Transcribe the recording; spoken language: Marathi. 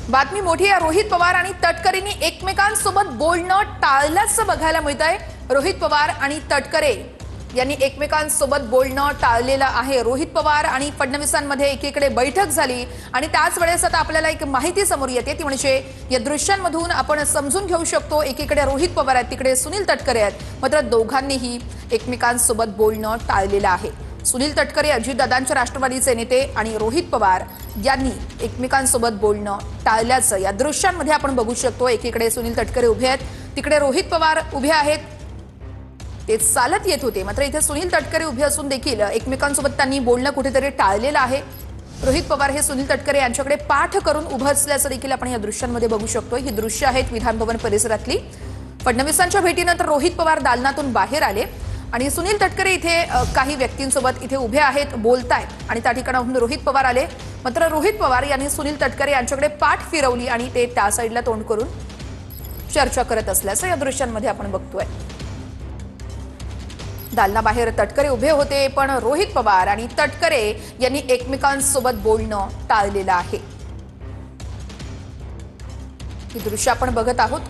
बातमी मोठी आहे। रोहित पवार आणि तटकरेंनी एकमेकांसोबत बोलणं टाळल्याचं बघायला मिळतंय। रोहित पवार आणि तटकरे यांनी एकमेकांसोबत बोलणं टाळलेलं आहे। रोहित पवार आणि फडणवीसांमध्ये एकीकडे बैठक झाली आणि त्याच वेळेस आता आपल्याला एक माहिती समोर येते, ती म्हणजे या दृश्यांमधून आपण समजून घेऊ शकतो, एकीकडे रोहित पवार आहेत, तिकडे सुनील तटकरे आहेत, मात्र दोघांनीही एकमेकांसोबत बोलणं टाळलेलं आहे। सुनील तटकरे अजितदादांचे राष्ट्रवादीचे नेते आणि रोहित पवार यांनी एकमेकांसोबत बोलणं टाळल्याचं या दृश्यांमध्ये आपण बघू शकतो। एकीकडे सुनील तटकरे उभे आहेत, तिकडे रोहित पवार उभे आहेत, ते चालत येत होते, मात्र इथे सुनील तटकरे उभे असून देखील एकमेकांसोबत त्यांनी बोलणं कुठेतरी टाळलेलं आहे। रोहित पवार हे सुनील तटकरे यांच्याकडे पाठ करून उभं असल्याचं देखील आपण या दृश्यांमध्ये बघू शकतो। ही दृश्य आहेत विधान भवन परिसरातली। फडणवीसांच्या भेटीनंतर रोहित पवार दालनातून बाहेर आले आणि सुनील तटकरे इथे काही व्यक्तींसोबत इथे उभे आहेत, बोलतायत आणि त्या ठिकाणाहून रोहित पवार आले, मात्र रोहित पवार यांनी सुनील तटकरे यांच्याकडे पाठ फिरवली आणि ते त्या साईडला तोंड करून चर्चा करत असल्याचं या दृश्यांमध्ये आपण बघतोय। दालनाबाहेर तटकरे उभे होते, पण रोहित पवार आणि तटकरे यांनी एकमेकांसोबत बोलणं टाळलेलं आहे। ही दृश्य आपण बघत आहोत।